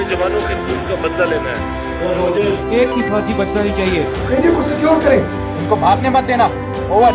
अपने जवानों के खून का बदला लेना है। एक भी फौजी बचना नहीं चाहिए। इंडिया को सिक्योर करें, उनको भागने मत देना। ओवर।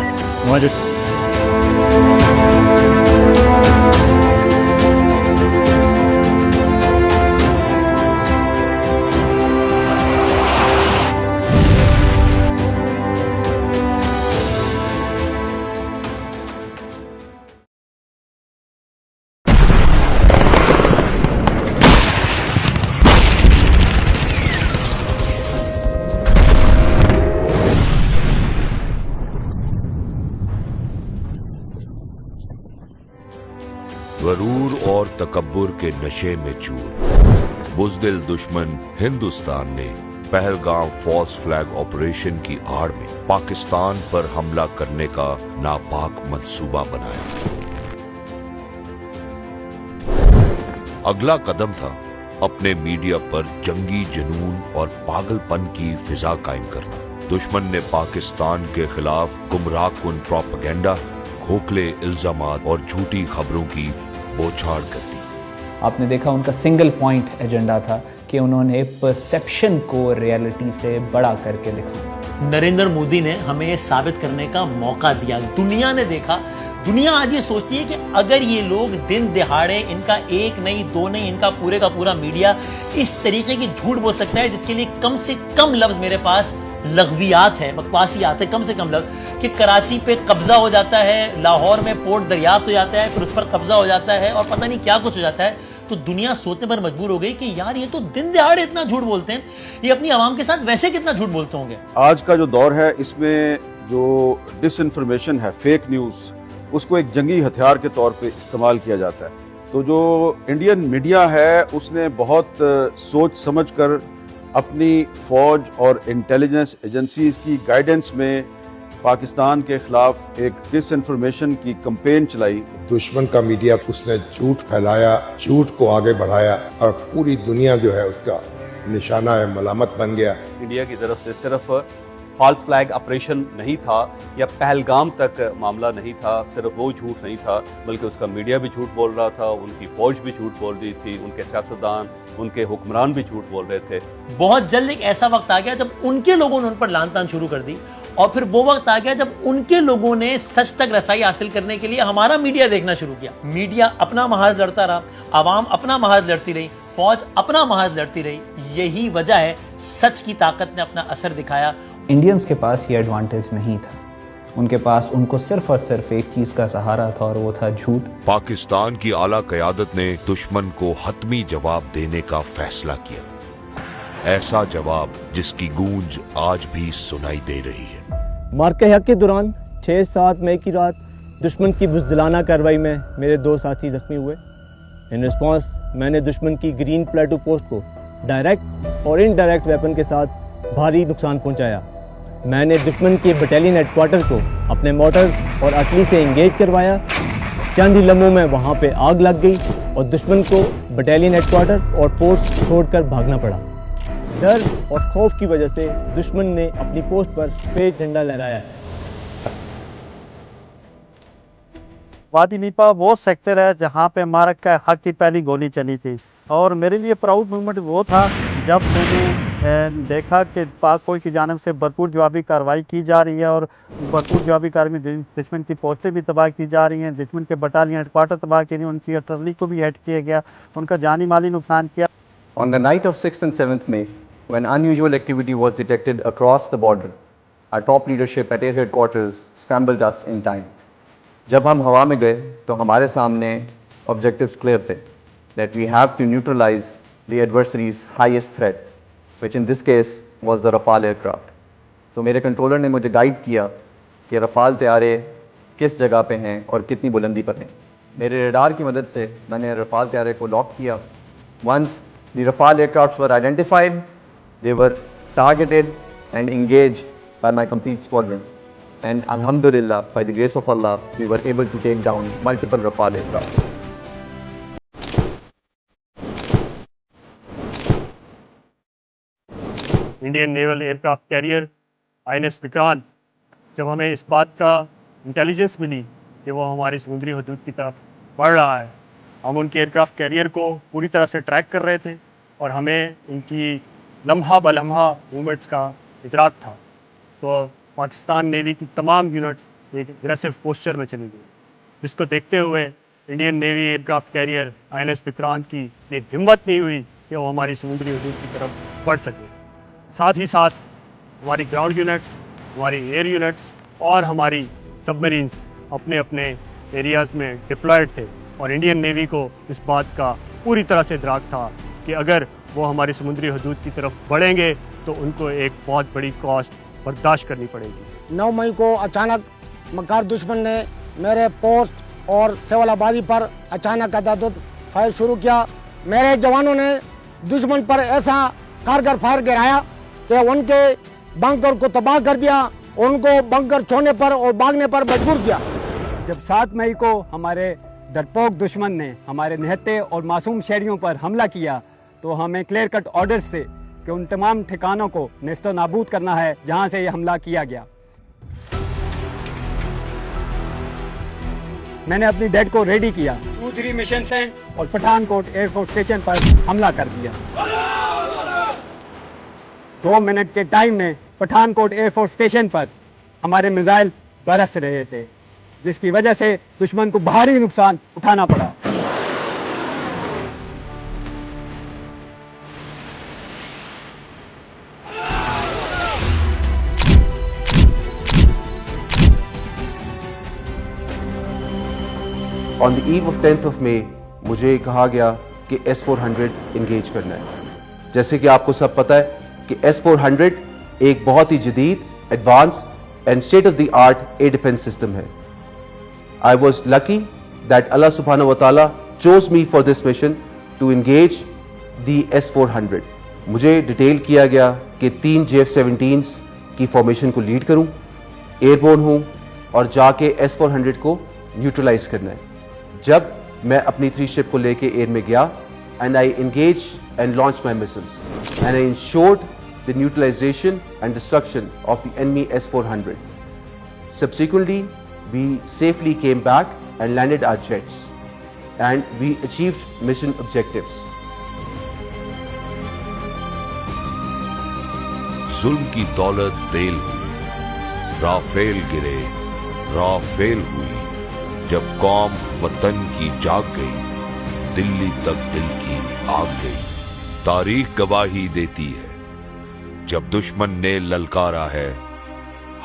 गरूर और तकब्बुर के नशे में चूर बुज़दिल दुश्मन हिंदुस्तान ने पहलगाम फॉल्स फ्लैग ऑपरेशन की आड़ में पाकिस्तान पर हमला करने का नापाक मंसूबा बनाया। अगला कदम था अपने मीडिया पर जंगी जुनून और पागलपन की फिजा कायम करना। दुश्मन ने पाकिस्तान के खिलाफ गुमराहकुन प्रोपेगेंडा, खोखले इल्जामात और झूठी खबरों की बौछार कर दी। आपने देखा उनका सिंगल पॉइंट एजेंडा था कि उन्होंने परसेप्शन को रियलिटी से बड़ा करके दिखाया। नरेंद्र मोदी ने हमें ये साबित करने का मौका दिया। दुनिया ने देखा, दुनिया आज ये सोचती है कि अगर ये लोग दिन दिहाड़े, इनका एक नहीं दो नहीं, इनका पूरे का पूरा मीडिया इस तरीके की झूठ बोल सकता है जिसके लिए कम से कम लफ्ज मेरे पास लग़वियात है, बकवासियात है, कम से कम लफ्ज, कि कराची पे कब्जा हो जाता है, लाहौर में पोर्ट दरियाफ्त हो जाता है, फिर उस पर कब्जा हो जाता है और पता नहीं क्या कुछ हो जाता है। तो दुनिया सोचने पर मजबूर हो गई कि यार ये तो दिन दिहाड़े इतना झूठ बोलते हैं, ये अपनी आवाम के साथ वैसे कितना झूठ बोलते होंगे। आज का जो दौर है इसमें जो डिसइंफॉर्मेशन है, फेक न्यूज़, उसको एक जंगी हथियार के तौर पे इस्तेमाल किया जाता है। तो जो इंडियन मीडिया है उसने बहुत सोच समझ कर अपनी फौज और इंटेलिजेंस एजेंसीज की गाइडेंस में पाकिस्तान के खिलाफ एक डिसइंफॉर्मेशन की कैंपेन चलाई। दुश्मन का मीडिया उसने झूठ फैलाया, झूठ को आगे बढ़ाया और पूरी दुनिया जो है उसका निशाना है, मलामत बन गया। इंडिया की तरफ से सिर्फ फॉल्स फ्लैग ऑपरेशन नहीं था या पहलगाम तक मामला नहीं था, सिर्फ वो झूठ नहीं था, बल्कि उसका मीडिया भी झूठ बोल रहा था, उनकी फौज भी झूठ बोल रही थी, उनके सियासतदान, उनके हुक्मरान भी झूठ बोल रहे थे। बहुत जल्द एक ऐसा वक्त आ गया जब उनके लोगों ने उन पर लान तान शुरू कर दी, और फिर वो वक्त आ गया जब उनके लोगों ने सच तक रसाई हासिल करने के लिए हमारा मीडिया देखना शुरू किया। मीडिया अपना महाज लड़ता रहा, आवाम अपना महाज लड़ती रही, फौज अपना महाज लड़ती रही। यही वजह है सच की ताकत ने अपना असर दिखाया। इंडियंस के पास ये एडवांटेज नहीं था, उनके पास उनको सिर्फ और सिर्फ एक चीज का सहारा था और वो था झूठ। पाकिस्तान की आला क़यादत ने दुश्मन को हतमी जवाब देने का फैसला किया, ऐसा जवाब जिसकी गूंज आज भी सुनाई दे रही है। मार्के हक के दौरान 6-7 मई की रात दुश्मन की बुज़दिलाना कार्रवाई में मेरे 2 साथी जख्मी हुए। इन रिस्पॉन्स मैंने दुश्मन की ग्रीन प्लेटू पोस्ट को डायरेक्ट और इनडायरेक्ट वेपन के साथ भारी नुकसान पहुंचाया। मैंने दुश्मन के बटालियन हेडक्वार्टर को अपने मोटर्स और आर्टिलरी से इंगेज करवाया। चंद ही लम्हों में वहां पे आग लग गई और दुश्मन को बटालियन हेडक्वार्टर और पोस्ट छोड़कर भागना पड़ा। डर और खौफ की वजह से दुश्मन ने अपनी पोस्ट पर सफेद झंडा लहराया। वादी नीपा वो सेक्टर है जहाँ पे मारक का हक की पहली गोली चली थी, और मेरे लिए प्राउड मोमेंट वो था जब मैंने देखा कि पाक फौज की जानिब से भरपूर जवाबी कार्रवाई की जा रही है और भरपूर जवाबी कार्रवाई में दुश्मन की पोस्टें भी तबाह की जा रही हैं, दुश्मन के बटालियन हेडक्वार्टर तबाह किए, उनकी आर्टिलरी को भी हेड किया गया, उनका जानी माली नुकसान किया। On the night of 6th and 7th May, when unusual activity was detected across the border, our top leadership at Air Headquarters scrambled us in time. जब हम हवा में गए तो हमारे सामने objectives clear थे, that we have to neutralize the adversary's highest threat, which in this case was the Rafale aircraft. तो मेरे कंट्रोलर ने मुझे गाइड किया कि रफ़ाल तैयारे किस जगह पे हैं और कितनी बुलंदी पर हैं। मेरे रडार की मदद से मैंने रफ़ाल तैयारे को लॉक किया। Once the Rafale aircrafts were identified, they were targeted and engaged by my complete squadron. And alhamdulillah, by the grace of Allah, we were able to take down multiple Rafale aircraft. Indian naval aircraft carrier INS Vikrant, जब हमें इस बात का intelligence मिली कि वो हमारी समुद्री हदूद की तरफ बढ़ रहा है, हम उनके एयरक्राफ्ट कैरियर को पूरी तरह से ट्रैक कर रहे थे और हमें इनकी लम्हा बलम्हा मूवमेंट्स का इतराक था। तो पाकिस्तान नेवी की तमाम यूनिट एक एग्रेसिव पोस्चर में चली गई, जिसको देखते हुए Indian navy aircraft carrier INS Vikrant की इतनी हिम्मत नहीं हुई कि वो हमारी समुद्री हदूद की तरफ बढ़ सके। साथ ही साथ हमारी ग्राउंड यूनिट्स, हमारी एयर यूनिट्स और हमारी सबमरीन्स अपने अपने एरियाज़ में डिप्लॉयड थे और इंडियन नेवी को इस बात का पूरी तरह से इदराक था कि अगर वो हमारी समुद्री हदूद की तरफ बढ़ेंगे तो उनको एक बहुत बड़ी कॉस्ट बर्दाश्त करनी पड़ेगी। 9 मई को अचानक मक्कार दुश्मन ने मेरे पोस्ट और सेवल आबादी पर अचानक अंधाधुंध फायर शुरू किया। मेरे जवानों ने दुश्मन पर ऐसा कारगर फायर गिराया कि उनके बंकर को तबाह कर दिया, उनको बंकर छोड़ने पर और भागने पर मजबूर किया। जब 7 मई को हमारे डरपोक दुश्मन ने हमारे निहत्ते और मासूम शहरियों पर हमला किया तो हमें क्लियर कट ऑर्डर्स थे कि उन तमाम ठिकानों को नेस्तो नाबूद करना है जहां से ये हमला किया गया। मैंने अपनी डेड को रेडी किया, 2-3 मिशन सेंड और पठानकोट एयरफोर्स स्टेशन पर हमला कर दिया। 2 मिनट के टाइम में पठानकोट एयरफोर्स स्टेशन पर हमारे मिसाइल बरस रहे थे, जिसकी वजह से दुश्मन को भारी नुकसान उठाना पड़ा। On the eve of 10th of May, मुझे कहा गया कि S-400 इंगेज करना है। जैसे कि आपको सब पता है कि S-400 एक बहुत ही जदीद, advance and state of the art air defence system है। I was lucky that Allah subhanahu wa ta'ala chose me for this mission to engage the S-400. मुझे डिटेल किया गया कि 3 JF-17s की फॉर्मेशन को लीड करूं, एयरबोर्न हूं और जाके S-400 को न्यूट्रलाइज करना है। जब मैं अपनी 3 शिप को लेके एयर में गया and I engage and launch my missiles and I ensured the neutralisation and destruction of the enemy S-400. Subsequently, we safely came back and landed our jets and we achieved mission objectives. जुल्म की दौलत तेल हुई, Rafale गिरे, Rafale हुई। जब कौम वतन की जाग गई, दिल्ली तक दिल की आग गई। तारीख गवाही देती है, जब दुश्मन ने ललकारा है,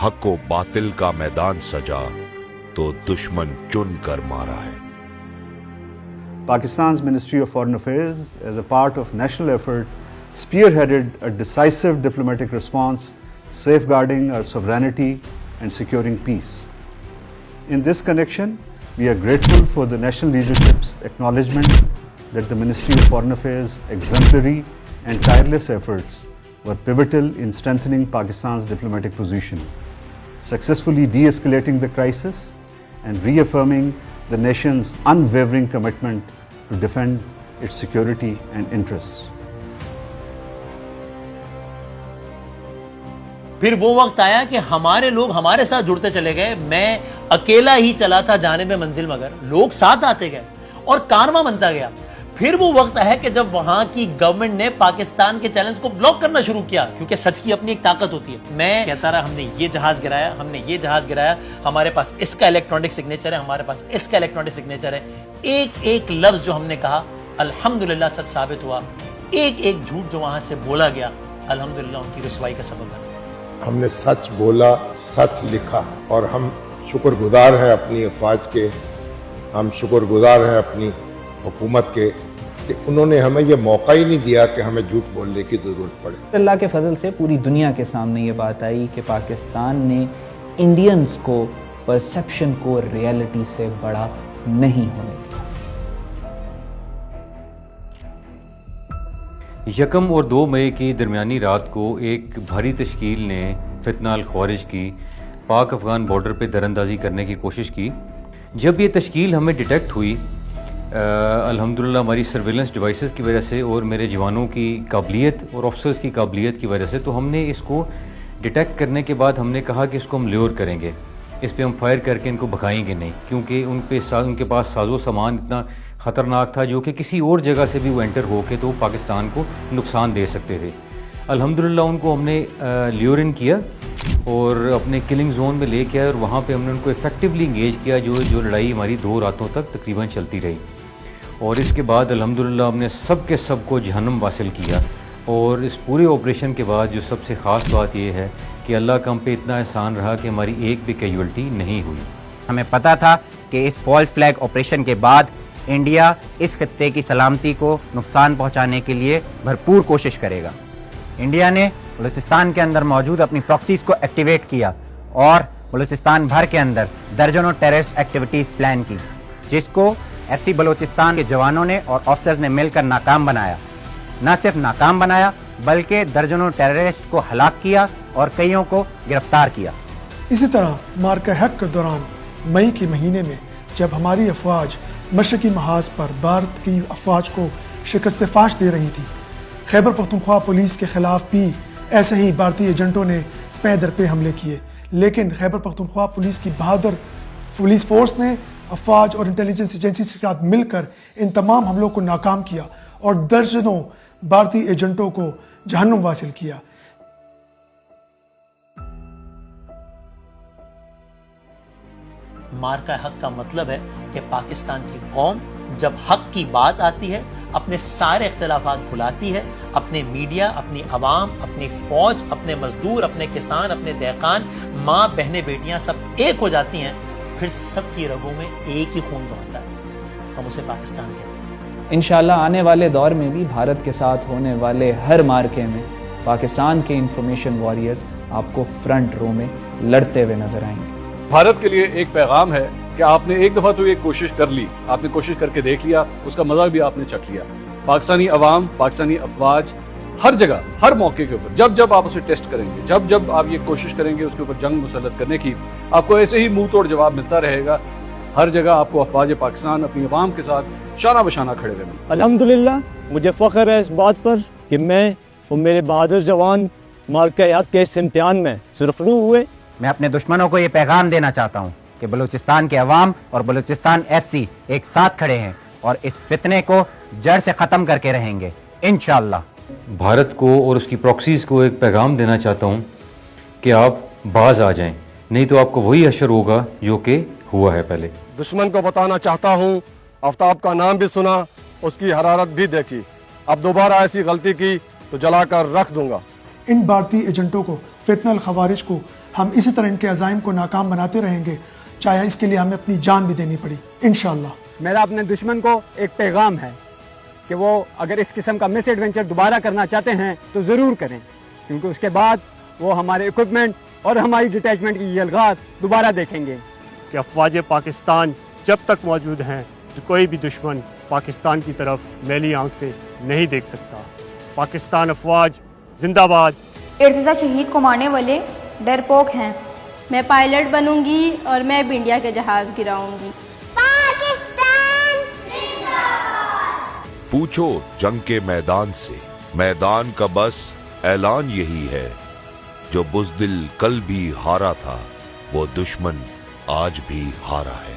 हक व बातिल का मैदान सजा, तो दुश्मन चुन कर मारा है। Pakistan's Ministry of Foreign Affairs, as a part of national effort, spearheaded a decisive diplomatic response, safeguarding our sovereignty and securing peace. In this connection, we are grateful for the national leadership's acknowledgement that the Ministry of Foreign Affairs' exemplary and tireless efforts were pivotal in strengthening Pakistan's diplomatic position, successfully de-escalating the crisis and reaffirming the nation's unwavering commitment to defend its security and interests. फिर वो वक्त आया कि हमारे लोग हमारे साथ जुड़ते चले गए। मैं अकेला ही चला था जाने में मंजिल, मगर लोग साथ आते गए और कारवां बनता गया। फिर वो वक्त आया कि जब वहां की गवर्नमेंट ने पाकिस्तान के चैलेंज को ब्लॉक करना शुरू किया, क्योंकि सच की अपनी एक ताकत होती है। मैं कहता रहा हमने ये जहाज गिराया, हमने ये जहाज गिराया, हमारे पास इसका इलेक्ट्रॉनिक सिग्नेचर है, हमारे पास इसका इलेक्ट्रॉनिक सिग्नेचर है। एक एक लफ्ज जो हमने कहा अल्हम्दुलिल्लाह सच साबित हुआ। एक एक झूठ जो वहां से बोला गया अल्हम्दुलिल्लाह उनकी रुसवाई का सबब है। हमने सच बोला, सच लिखा और हम शुक्रगुजार हैं अपनी अफवाज के, हम शुक्रगुजार हैं अपनी हुकूमत के कि उन्होंने हमें ये मौका ही नहीं दिया कि हमें झूठ बोलने की ज़रूरत पड़े। अल्लाह के फजल से पूरी दुनिया के सामने ये बात आई कि पाकिस्तान ने इंडियंस को परसेप्शन को रियलिटी से बड़ा नहीं होने दिया। 1 और 2 मई की दरमियानी रात को एक भारी तश्कील ने फितना अल ख्वारिज की पाक अफ़गान बॉर्डर पे दरअंदाज़ी करने की कोशिश की। जब ये तश्कील हमें डिटेक्ट हुई, अल्हम्दुलिल्लाह हमारी सर्वेलेंस डिवाइसेस की वजह से और मेरे जवानों की काबिलियत और ऑफिसर्स की काबिलियत की वजह से, तो हमने इसको डिटेक्ट करने के बाद हमने कहा कि इसको हम ल्योर करेंगे, इस पे हम फायर करके इनको भगाएंगे नहीं, क्योंकि उनके पास साजो सामान इतना ख़तरनाक था जो कि किसी और जगह से भी वो एंटर होके तो पाकिस्तान को नुकसान दे सकते थे। अल्हम्दुलिल्लाह उनको हमने ल्योर इन किया और अपने किलिंग जोन में लेके आए और वहाँ पे हमने उनको इफ़ेक्टिवली इंगेज किया, जो लड़ाई हमारी 2 रातों तक तकरीबन चलती रही। और इसके बाद अल्हम्दुलिल्लाह हमने सब के सब को जहन्नम वासिल किया। और इस पूरे ऑपरेशन के बाद जो सबसे ख़ास बात यह है कि अल्लाह का हम पे इतना एहसान रहा कि हमारी एक भी कैजुअल्टी नहीं हुई। हमें पता था कि इस फॉल्स फ्लैग ऑपरेशन के बाद इंडिया इस खत्ते की सलामती को नुकसान पहुंचाने के लिए भरपूर कोशिश करेगा। इंडिया ने बलूचिस्तान के अंदर मौजूद अपनी प्रॉक्सीज को एक्टिवेट किया और बलूचिस्तान भर के अंदर दर्जनों टेररिस्ट एक्टिविटीज़ प्लान की, जिसको FC बलूचिस्तान के जवानों ने और ऑफिसर्स ने मिलकर नाकाम बनाया। न सिर्फ नाकाम बनाया बल्कि दर्जनों टेररिस्ट को हलाक किया और कईयों को गिरफ्तार किया। इसी तरह मार्का हक के दौरान मई के महीने में जब हमारी अफवाज मशरकी महाज पर भारत की अफवाज को शिकस्त फाश दे रही थी, खैबर पख्तूनख्वा पुलिस के खिलाफ भी ऐसे ही भारतीय एजेंटों ने पे दर पे हमले किए, लेकिन खैबर पख्तूनख्वा पुलिस की बहादुर पुलिस फोर्स ने अफवाज और इंटेलिजेंस एजेंसी के साथ मिलकर इन तमाम हमलों को नाकाम किया और दर्जनों भारतीय एजेंटों को जहन्नुम वासिल किया। मार्का हक का मतलब है कि पाकिस्तान की कौम जब हक की बात आती है अपने सारे इख्तिलाफात भुलाती है, अपने मीडिया, अपनी अवाम, अपनी फौज, अपने मजदूर, अपने किसान, अपने दहकान, माँ बहनें बेटियां सब एक हो जाती हैं, फिर सबकी रगों में एक ही खून दौड़ता है, हम उसे पाकिस्तान कहते हैं। इंशाल्लाह आने वाले दौर में भी भारत के साथ होने वाले हर मार्के में पाकिस्तान के इंफॉर्मेशन वॉरियर्स आपको फ्रंट रो में लड़ते हुए नजर आएंगे। भारत के लिए एक पैगाम है कि आपने एक दफ़ा तो ये कोशिश कर ली, आपने कोशिश करके देख लिया, उसका मजा भी आपने चख लिया। पाकिस्तानी अवाम, पाकिस्तानी अफवाज हर जगह, हर मौके के ऊपर जब जब आप उसे टेस्ट करेंगे, जब जब आप ये कोशिश करेंगे उसके ऊपर जंग मुसल्लत करने की, आपको ऐसे ही मुंह तोड़ जवाब मिलता रहेगा। हर जगह आपको अफवाज पाकिस्तान अपनी अवाम के साथ शाना बशाना खड़े रहेंगे। अल्हम्दुलिल्लाह मुझे फ़ख्र है इस बात पर कि मैं और मेरे बहादुर जवान मार्का हक के इस इम्तिहान में सुरखरू हुए। मैं अपने दुश्मनों को ये पैगाम देना चाहता हूँ कि बलूचिस्तान के अवाम और बलूचिस्तान FC एक साथ खड़े हैं और इस फितने को जड़ से ख़त्म करके रहेंगे इंशाअल्लाह। भारत को और उसकी प्रॉक्सीज़ को एक पैगाम देना चाहता हूँ कि आप बाज आ जाएं, नहीं तो आपको वही असर होगा जो कि हुआ है पहले। दुश्मन को बताना चाहता हूँ, आफ्ताब का नाम भी सुना, उसकी हरारत भी देखी, अब दोबारा ऐसी गलती की तो जलाकर रख दूंगा। इन भारतीय एजेंटों को, फितनल खवारिज को हम इसी तरह इनके अज़ाइम को नाकाम बनाते रहेंगे, चाहे इसके लिए हमें अपनी जान भी देनी पड़ी इंशाअल्लाह। मेरा अपने दुश्मन को एक पैगाम है कि वो अगर इस किस्म का मिस एडवेंचर दोबारा करना चाहते हैं तो ज़रूर करें, क्योंकि उसके बाद वो हमारे इक्विपमेंट और हमारी डिटैचमेंट की यलगात दोबारा देखेंगे। कि अफवाज पाकिस्तान जब तक मौजूद हैं तो कोई भी दुश्मन पाकिस्तान की तरफ मैली आंख से नहीं देख सकता। पाकिस्तान अफवाज जिंदाबाद। इर्तिजा शहीद को मारने वाले डरपोक हैं। मैं पायलट बनूंगी और मैं भी इंडिया के जहाज गिराऊंगी। पाकिस्तान जिंदाबाद। पूछो जंग के मैदान से, मैदान का बस ऐलान यही है, जो बुज़दिल कल भी हारा था वो दुश्मन आज भी हारा है।